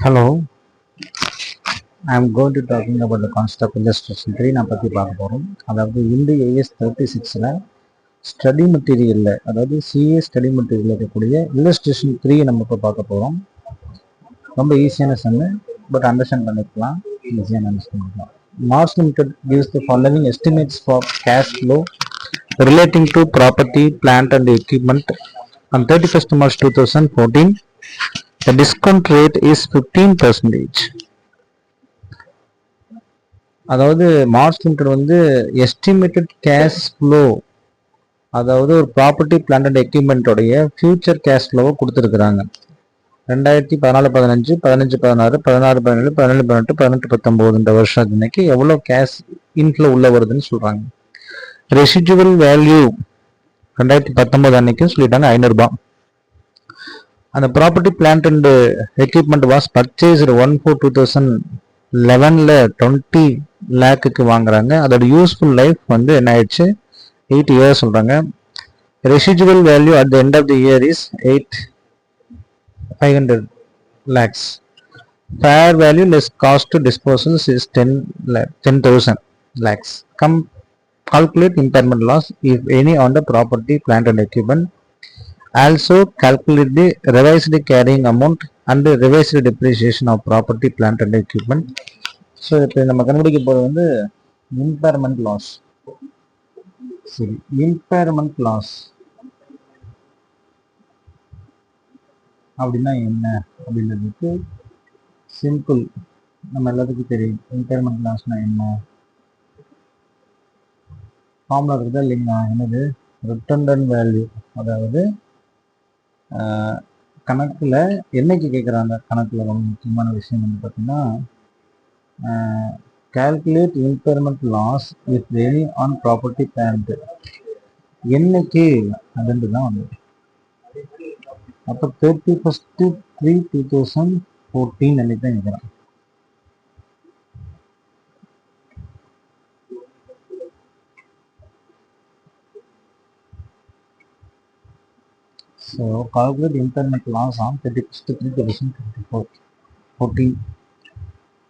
Hello, I'm going to talking about the concept of illustration 3 நான் பற்றி பார்க்க போகிறோம். அதாவது இந்த ஏஎஸ் 36ல் ஸ்டடி மெட்டீரியலில் அதாவது சிஏ ஸ்டடி மெட்டீரியல் இருக்கக்கூடிய இல்லஸ்ட்ரேஷன் 3 நம்ம இப்போ பார்க்க போகிறோம். ரொம்ப ஈஸியான சம்மு, பட் அண்டர்ஸ்டாண்ட் பண்ணிக்கலாம், ஈஸியான அண்டர்ஸ்டாண்ட் பண்ணிக்கலாம். Mars Limited gives the following estimates for cash flow relating to property, plant and equipment on 31st March 2014. The discount rate is 15%. அதாவது மார்ஸ் லிமிடெட் வந்து எஸ்டிமேட்டட் கேஷ் ஃப்ளோ, அதாவது ஒரு ப்ராப்பர்ட்டி பிளான்ட் அண்ட் எக்யூப்மெண்ட்டோடைய future cash ஃப்ளோவை கொடுத்துருக்குறாங்க. 2014, 15, 15, 16, 16, 17, 17, 18, 18, 19 இந்த வருஷம் இன்னைக்கு எவ்வளோ கேஷ் இன்ஃப்ளோ உள்ள வருதுன்னு சொல்றாங்க. ரெசிஜுவல் வேல்யூ 2019 அன்னைக்கும் சொல்லிட்டாங்க 500 ரூபாய். அந்த property plant and equipment was purchased 1/4/2011 20 லேக்குக்கு வாங்குறாங்க. அதோட யூஸ்ஃபுல் லைஃப் வந்து என்ன ஆயிடுச்சு, 8 இயர்ஸ் சொல்றாங்க. Residual value at the end of the year is 500 lakhs. Fair value less cost to disposals is 10,000 lakhs. Calculate impairment loss if any on the property, plant and equipment. Also calculate the revised carrying amount and the revised depreciation of property, plant and equipment. So இப்போ நம்ம கண்டுபிடிக்க போகிறது வந்து impairment loss. சரி, impairment loss அப்படின்னா என்ன அப்படின்றதுக்கு simple, நம்ம எல்லாத்துக்கும் தெரியும். இம்பேர்மெண்ட் லாஸ்னா என்ன, ஃபார்முலா இருக்குதா இல்லைங்களா? என்னது, ரிட்டர்ன் வேல்யூ. அதாவது கணக்கில் என்னைக்கு கேட்குறாங்க, கணக்கில் ரொம்ப முக்கியமான விஷயம் வந்து பார்த்தீங்கன்னா, calculate impairment loss if any on property plant என்னைக்கு அதுன்னு தான் வந்து. அப்போ 31/3/2014 அன்னைக்கு தான் கேட்குறான். So calculate impairment loss on 31/3/2014.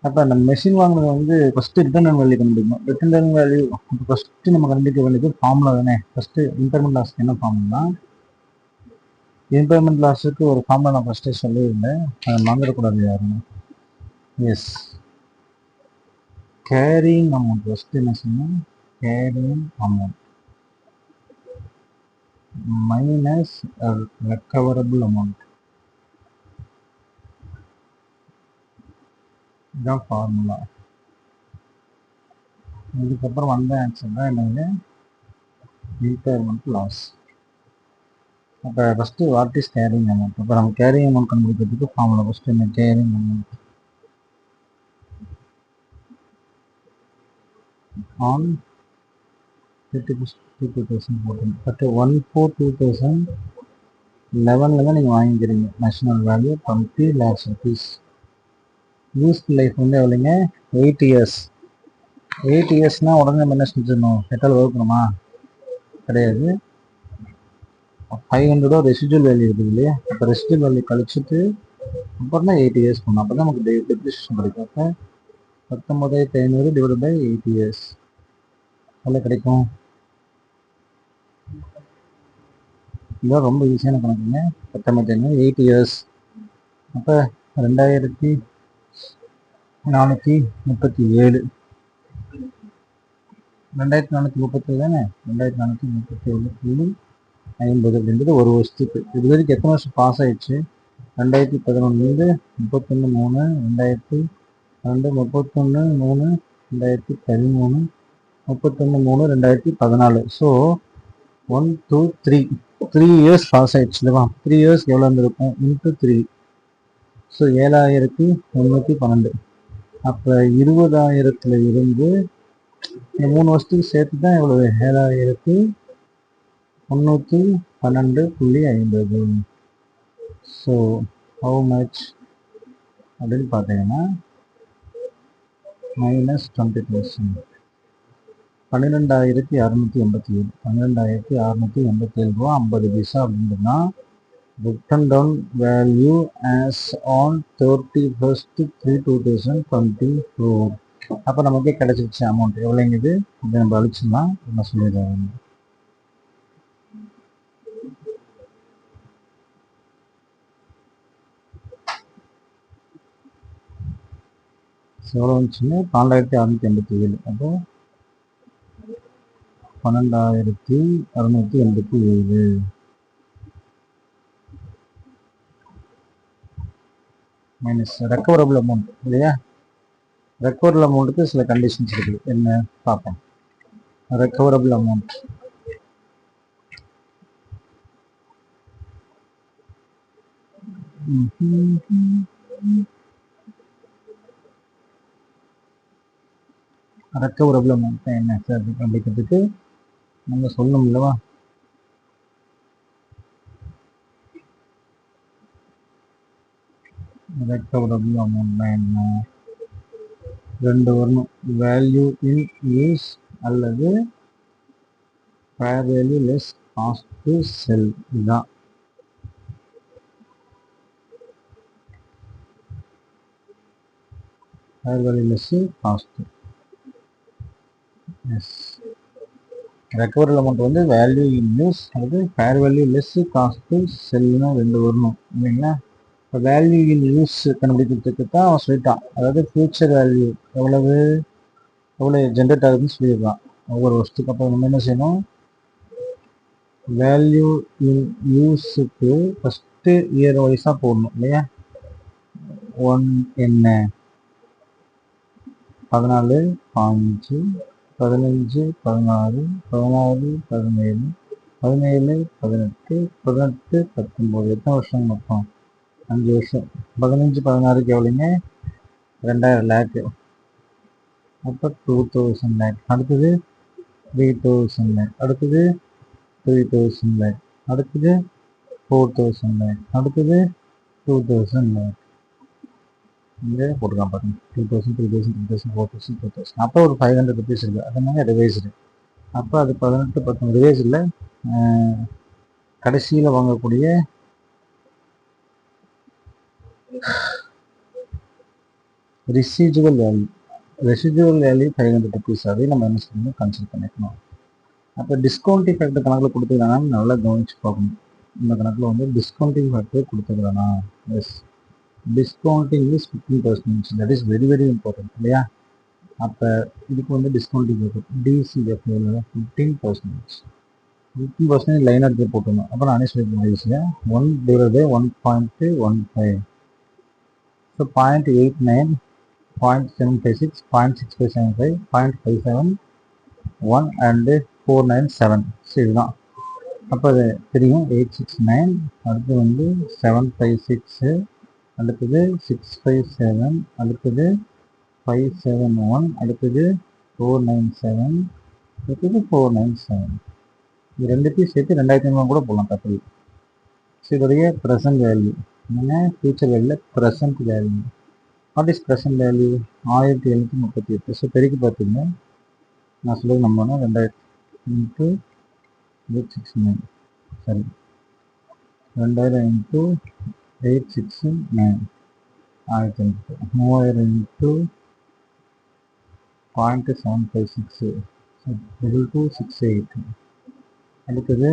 அப்போ நம்ம மெஷின் வாங்கினது வந்து ஃபஸ்ட்டு ரிட்டர்ன் வேல்யூ கண்டுபிடிக்கணும். ரிட்டர்ன் வேல்யூ ஃபஸ்ட்டு நம்ம கண்டுபிடிக்க வேண்டியது ஃபார்முலா தானே. ஃபஸ்ட்டு இம்பேர்மெண்ட் லாஸ்க்கு என்ன ஃபார்முலா, இம்பேர்மெண்ட் லாஸுக்கு ஒரு ஃபார்முலா நான் ஃபஸ்ட்டே சொல்லியிருந்தேன், அதை மறந்துடக்கூடாது யாருன்னு. S, carrying amount. ஃபஸ்ட்டு என்ன சொன்னோம், carrying amount minus recoverable amount, இதுதான் ஃபார்முலா. இதுக்கப்புறம் வந்த ஆன்சர் தான் என்னது, இம்பேர்மெண்ட் லாஸ். அப்போ first what is carrying amount. அப்போ நம்ம கேரிங் அமௌண்ட் கண்டுபிடிக்கிறதுக்கு ஃபார்முலா ஃபஸ்ட்டு என்ன, கேரிங் அமௌண்ட் ஆன் 31/3/2014. பட் 1/4/2011 தான் நீங்கள் வாங்கிக்கிறீங்க. National value 20 lakhs rupees. Useful life வந்து எவ்வளோங்க, 8 இயர்ஸ். 8 இயர்ஸ்னால் உடனே நம்ம என்ன செஞ்சிடணும், பெட்ரோல் வகுக்கணுமா, கிடையாது. 500 ரெசிஜுவல் வேல்யூ இருக்குது இல்லையா, அப்போ ரெசிஜுவல் வேல்யூ கழிச்சுட்டு அப்புறம் தான் 8 இயர்ஸ் பண்ணணும். அப்போ தான் நமக்கு டெப்ரிசியேஷன் கிடைக்கும். அப்போ 19,500 டிவைட் பை 8 இயர்ஸ் எவ்வளோ கிடைக்கும். இதுதான் ரொம்ப ஈஸியான கணக்குங்க. 19,500 8 இயர்ஸ். அப்போ 2,437 2,437 தானே, 2,437.50 அப்படின்றது ஒரு வருஷத்துக்கு. இது வரைக்கும் எத்தனை வருஷம் பாஸ் ஆயிடுச்சு, 2011 31/3 2012, 31/3 2013, 31/3 2014. ஸோ 1 2 3 இயர்ஸ் பாஸ் ஆயிடுச்சு இல்லைவா. 3 இயர்ஸ் எவ்வளோ இருந்திருக்கும், இன்ட்டு 3. ஸோ 7,312. அப்போ 20,000 இருந்து இந்த 3 வருஷத்துக்கு சேர்த்து தான் எவ்வளவு, 7,312.50. ஸோ ஹவு மச் அப்படின்னு பார்த்தீங்கன்னா -20%, 12,687 ரூபா 50 பைசா அப்படின்றதுனா written down value as on 31st 3 2024. அப்போ நமக்கே கிடைச்சிருச்சு அமௌண்ட் எவ்வளோங்குது. இதை நம்ம அழிச்சிடலாம். என்ன சொல்லிடுறோம், எவ்வளோ வந்துச்சுன்னு 12,687. அப்போ 12,687 மைனஸ் ரெக்கவரபிள் அமௌண்ட் இல்லையா. ரெக்கவரபிள் அமௌண்ட்டுக்கு சில கண்டிஷன்ஸ் இருக்குது, என்ன பார்ப்போம். ரெக்கவரபிள் அமௌண்ட் ரெக்கவரபிள் அமௌண்ட் என்ன சார் அப்படிங்கிறதுக்கு நம்ம சொல்லணும் இல்லவா. ரெக்கவரபிள் அமௌண்ட் என்ன, ரெண்டு வரணும். வேல்யூ இன் யூஸ் அல்லது fair value less cost to sell. இதுதான் fair value less cost. Yes, recoverable amount வந்து வேல்யூ இன் யூஸ் அல்லது fair value less cost to செல்லுன்னு ரெண்டு வரணும் இல்லைங்களா. இப்போ வேல்யூ இன் யூஸ் கண்டுபிடிக்கிறதுக்கு தான் அவன் சொல்லிட்டான். அதாவது ஃபியூச்சர் வேல்யூ எவ்வளோ ஜென்ரேட் ஆகுதுன்னு சொல்லியிருக்கான் ஒவ்வொரு வருஷத்துக்கு. அப்போ நம்ம என்ன செய்யணும், வேல்யூ இன் யூஸுக்கு ஃபஸ்ட்டு இயர் வைஸாக போடணும் இல்லையா. 1 என்ன, 14, 5, 15, 16, 16, 17, 17, 18, 18, 19. எத்தனை வருஷம் மொத்தம், 5 வருஷம். 15, 16க்கு எவ்வளோங்க, 2000 லேக்கு. அப்போ 2000 லேக். அடுத்தது 3000 லேக். அடுத்தது 3000 லேக். அடுத்தது 4000 லேக். அடுத்தது 2000 லேக். இங்கே போட்டுக்கலாம் பாருங்க, 2000, 3000, 3000, 4000, 2000. அப்போ ஒரு 500 ருபீஸ் இருக்குது. அதனால ரிவைஸ்டு. அப்போ அது 18, 19 ரிவைஸ் இல்லை, கடைசியில் வாங்கக்கூடிய residual value. Residual value 500 rupees. அதையும் நம்ம என்ன செய்யணும், கன்சிடர் பண்ணிக்கணும். அப்போ டிஸ்கவுண்டிங் ஃபேக்டர் கணக்கில் கொடுத்துக்கிறானா நல்லா கவனிச்சு பார்க்கணும். இந்த கணக்கில் வந்து டிஸ்கவுண்டிங் ஃபேக்டர் கொடுத்துக்கிறானா. Yes, discounting is 15%. That is very very important இல்லையா. அப்போ இதுக்கு வந்து டிஸ்கவுண்டிங் ஃபேக்டர் டிசிஎஃப் 15%. 15% லைன் எடுத்து போட்டணும். அப்போ நானே சொல்லியிருக்கேன் ஈஸியாக 1/1.15. So 0.89, 0.756, 0.6575, 0.571 and 497. சரி, இதுதான். அப்போ அது தெரியும். 869, அடுத்து வந்து 756, அடுத்தது 657, அடுத்தது 571, அடுத்தது 497, அடுத்தது 497. இது ரெண்டுத்தையும் சேர்த்து 2500 கூட போடலாம், தப்பு. ஸோ இதோடைய ப்ரெசன்ட் வேல்யூ என்ன, future value present value. What is present value, 1738. So பெருக்கி பார்த்தீங்கன்னா நான் சொல்லுவது நம்மனா 2000 இன்ட்டு 869, சரி 2000 இன்ட்டு 869, 1800. 3000 இன்ட்டு 0.756 =68. அடுத்தது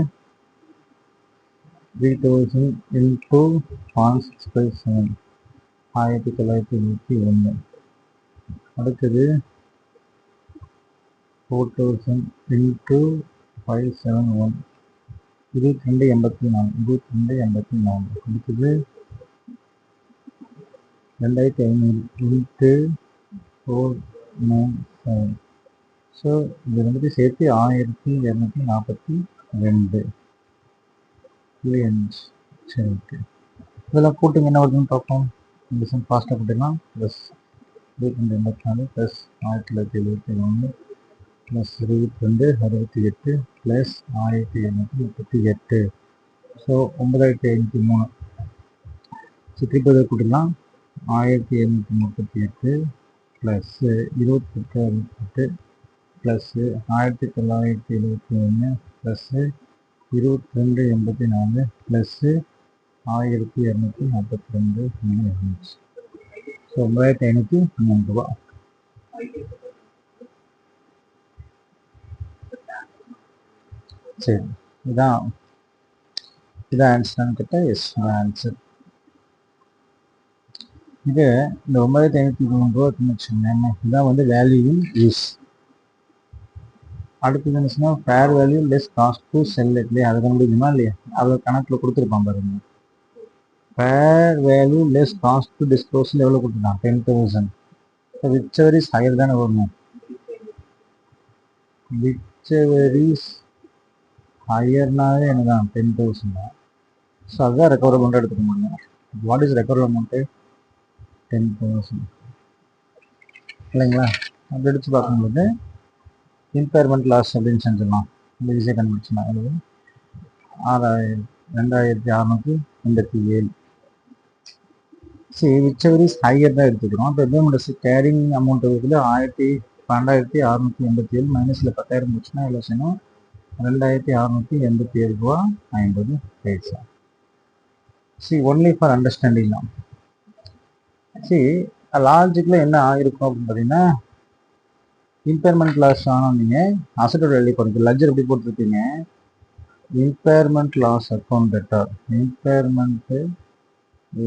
3000 இன்ட்டு 0.657, 1921. அடுத்தது 4000 இன்ட்டு 571, 2284, 2284. அடுத்தது 2500 இன்ட்டு 497. ஸோ இது ரெண்டுத்தையும் சேர்த்து 1242 மில்லியன்ஸ். சரி, ஓகே. இதெல்லாம் கூட்டுங்க என்ன வருதுன்னு பார்ப்போம். இந்த ஃபாஸ்ட்டாக போட்டுக்கலாம். Plus 2284 plus 1971 plus 2268 plus 1738. So 9503. திருப்பி கூட்டலாம். 1738 ப்ளஸ் 2868 ப்ளஸ் 1971 ப்ளஸ் 2284 ப்ளஸ் 1242 இருந்துச்சு. ஸோ 9503 ரூபா. சரி, இதான் ஆன்சரான்னு கேட்டால் எஸ், இதான் ஆன்சர். இது இந்த 9503 ரூபா வச்சுக்கோங்க, இதான் வந்து வேல்யூ இன் யூஸ். அடுத்தது என்ன சொன்னால் fair value less cost to sell இல்லையா, அது கண்டுபிடிக்கணுமா இல்லையா, அதை கணக்கில் கொடுத்துருப்பான் பாருங்க. Fair value less cost to disposal எவ்வளோ கொடுத்துருக்கான், 10,000. So whichever is higher தானே வரணும், விச் எவர் இஸ் ஹையர்னாவே என்ன தான் 10,000 தான். ஸோ அதுதான் ரெக்கவர் அமௌண்ட் எடுத்துக்க முடியும். வாட் இஸ் ரெக்கவர் அமௌண்ட்டு, 10,000 இல்லைங்களா. அப்படி எடுத்து பார்க்கும்போது இம்பேர்மெண்ட் லாஸ் அப்படின்னு செஞ்சிடலாம், இந்த ஈஸியாக கண்டுபிடிச்சுனா. அது 2687. சரி, விச் எவர் இஸ் ஹையர் தான் எடுத்துக்கிறோம். இப்போ எப்போ கேரிங் அமௌண்ட் இருக்குது 12,687 மைனஸில் 10,000 போச்சுன்னா எவ்வளோ செய்யணும், 2,687 ரூபா 50 பைசா. சி ஒன்லி ஃபார் அண்டர்ஸ்டாண்டிங் தான். சி லாஜிக்கில் என்ன ஆகிருக்கும் அப்படின்னு பார்த்தீங்கன்னா, இம்பேர்மெண்ட் லாஸ் ஆனால் நீங்கள் அசட்டோட வேல்யூ போடுறது லெட்ஜர் எப்படி போட்டிருப்பீங்க, impairment loss account debtor, impairment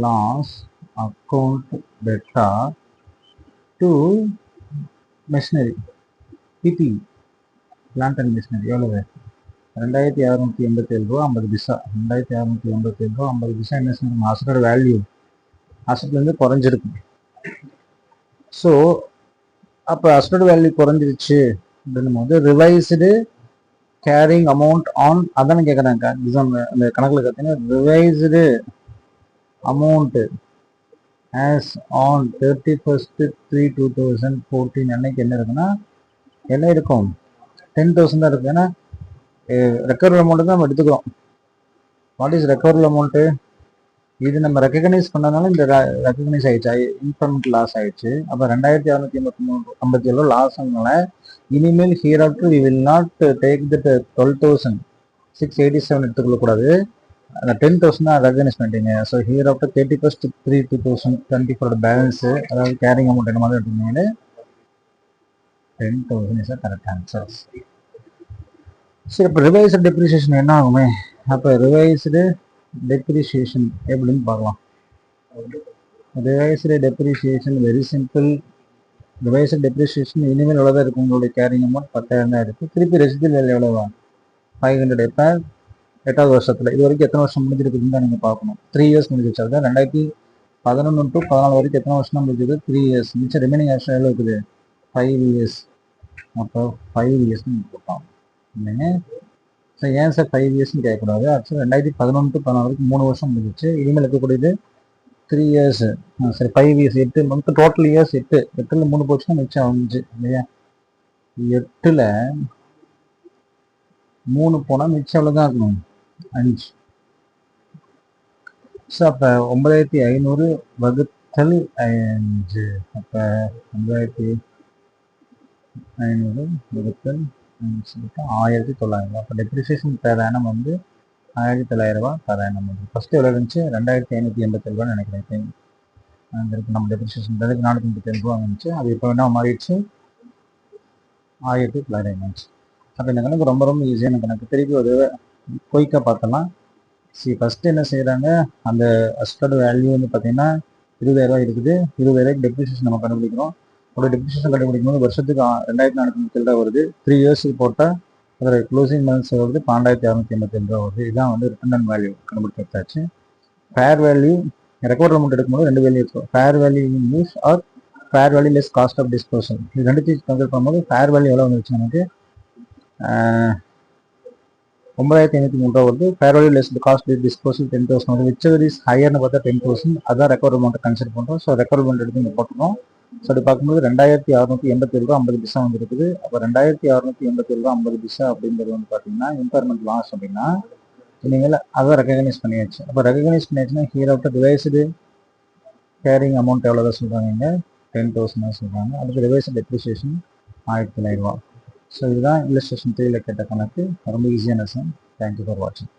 loss account debtor to machinery PP plant and machinery எவ்வளவு, 2,687 ரூபா 50 பைசா. 2,687 ரூபா 50 பைசா என்ன செய்யணும், அசட்டோட வேல்யூ அசட்லேருந்து குறைஞ்சிருக்கும். ஸோ அப்போ அசட்டோட வேல்யூ குறைஞ்சிருச்சு அப்படின்னும் போது ரிவைஸ்டு கேரிங் அமௌண்ட் ஆன் அதானே கேட்குறாங்க அந்த கணக்கில் பார்த்தீங்கன்னா, ரிவைஸ்டு அமௌண்ட் ஆஸ் ஆன் 31/3/2014 அன்னைக்கு என்ன இருக்குன்னா, என்ன இருக்கும் 10,000 தான் இருக்குது. ஏன்னா ரெக்கவரபிள் அமௌண்ட்டு தான் நம்ம எடுத்துக்கிறோம். வாட் இஸ் ரெக்கவரபிள் அமௌண்ட்டு, இது நம்ம ரெக்கக்னைஸ் பண்ணனால இந்த ரெக்கக்னைஸ் ஆயிடுச்சு, இம்பேர்மெண்ட் லாஸ் ஆயிடுச்சு. அப்போ 2,687 லாஸ் ஆனதுனால இனிமேல் hereafter we will not take that 12,687 எடுத்துக்கொள்ளக்கூடாது, அந்த 10,000 தான் ரெக்கக்னைஸ் பண்ணிட்டீங்க. ஸோ ஹியர் ஆஃப்டர் 31/3/2024 பேலன்ஸு, அதாவது கேரிங் அமௌண்ட் என்ன மாதிரி எடுத்துக்கிட்டீங்க, 10,000 இஸ் அ கரெக்ட் ஆன்சர். சரி, இப்போ ரிவைஸ்டு டெப்ரிசியேஷன் என்ன ஆகுமே, அப்போ ரிவைஸ்டு டெப்ரிசியேஷன் எப்படின்னு பார்க்கலாம். Revised depreciation very simple. Revised depreciation இனிமேல் எவ்வளோ தான் இருக்கும், உங்களுடைய கேரிங் அமௌண்ட் 10,000 தான் இருக்குது. திருப்பி ரெசிடுவல் வேல்யூ எவ்வளோவா, 500. எப்போ 8வது வருஷத்தில். இது வரைக்கும் எத்தனை வருஷம் முடிஞ்சிருக்குதுன்னு தான் நீங்கள் பார்க்கணும். 3 இயர்ஸ் முடிஞ்சிருச்சு. அதுதான் 2011 to 14 வரைக்கும் எத்தனை வருஷம் முடிஞ்சது, 3 இயர்ஸ். மிச்சம் ரிமைனிங் வருஷம் எவ்வளோ இருக்குது, 5 இயர்ஸ். அப்போ 5 இயர்ஸ்னு போட்டோம் இல்லைங்க. ஸோ ஏன் சார் 5 இயர்ஸ்னு கேட்கக்கூடாது, ஆக்சுவலாக 2011 to 14 வரைக்கும் 3 வருஷம் முடிஞ்சிச்சு. இனிமேல் இருக்கக்கூடியது 3 இயர்ஸ். சரி 5 இயர்ஸ், 8 மந்த் டோட்டல் இயர்ஸ் 8. 8ல் 3 போச்சுன்னா மிச்சம் 5 இல்லையா, 8ல் 3 போனால் மிச்சம் எவ்வளோ தான் இருக்கணும், 5. ஸோ அப்போ 9,500 வகுத்தல் 5. அப்போ 9,500 வகுத்தல் 1,900. அப்போ டெப்ரிசியேஷன் பெர் ஆனம் வந்து 1,900 ரூபா பெர் ஆனம். ஃபஸ்ட்டு எவ்வளோ இருந்துச்சு, 2,587 ரூபான்னு நினைக்கிறேன். நம்ம டெப்ரிசியேஷன் 437 ரூபா இருந்துச்சு. அது இப்போ என்ன மாறிடுச்சு, 1,900 இருந்துச்சு. அப்போ இந்த கணக்கு ரொம்ப ரொம்ப ஈஸியான கணக்கு. திருப்பி ஒரு குயிக்காக பார்த்தலாம். சரி, ஃபஸ்ட்டு என்ன செய்கிறாங்க, அந்த அசட்டோட வேல்யூ வந்து பார்த்தீங்கன்னா 20,000 ரூபா இருக்குது. 20,000 டெப்ரிசியேஷன் நம்ம கண்டுபிடிக்கிறோம். ஒரு டெப்ரிசியேஷன் கண்டுபிடிக்கும் போது வருஷத்துக்கு 2,437 ரூபா வருது. 3 இயர்ஸுக்கு போட்டால் அதோட க்ளோசிங் பேலன்ஸ் வருது 12,687 ரூபா வருது. இதுதான் வந்து ரிட்டர்ன் அண்ட் வேல்யூ கண்டுபிடிச்சாச்சு. ஃபேர் வேல்யூ ரெக்கவர் அமௌண்ட் எடுக்கும்போது 2 வேல்யூ இருக்கும், fair value in use or fair value less cost of disposal. இது ரெண்டுத்தையும் கம்பேர் பண்ணும்போது ஃபேர் வேல்யூ எவ்வளோ வந்துருச்சு நமக்கு, 9,503 ரூபா வருது. Fair value less cost disposal 10,000 வருது. விச் எவர் இஸ் ஹையர்னு பார்த்தா 10,000. அதான் ரெக்கவர் அமௌண்ட் கன்சிடர் பண்ணுறோம். ஸோ ரெக்கவர் அமௌண்ட் எடுத்து இங்கே போட்டுருக்கோம். ஸோ அப்படி பார்க்கும்போது 2,687 ரூபா 50 பைசா வந்துருக்குது. அப்போ 2,687 ரூபா 50 பைசா அப்படிங்கிறது வந்து பார்த்தீங்கன்னா இம்பேர்மெண்ட் லாஸ் அப்படின்னா நீங்கள் அதை ரெக்கக்னைஸ் பண்ணியாச்சு. அப்போ ரெக்கக்னைஸ் பண்ணியாச்சுன்னா here after revised carrying amount எவ்வளோ தான் சொல்கிறாங்க, 10,000 தான் சொல்கிறாங்க. அதுக்கு ரிவைஸ்டு டெப்ரிசியேஷன் 1,900 ரூபா. ஸோ இதுதான் இல்லஸ்ட்ரேஷன் 3ல் கேட்ட கணக்கு. ரொம்ப ஈஸியான லெசன். தேங்க்யூ ஃபார் வாட்சிங்.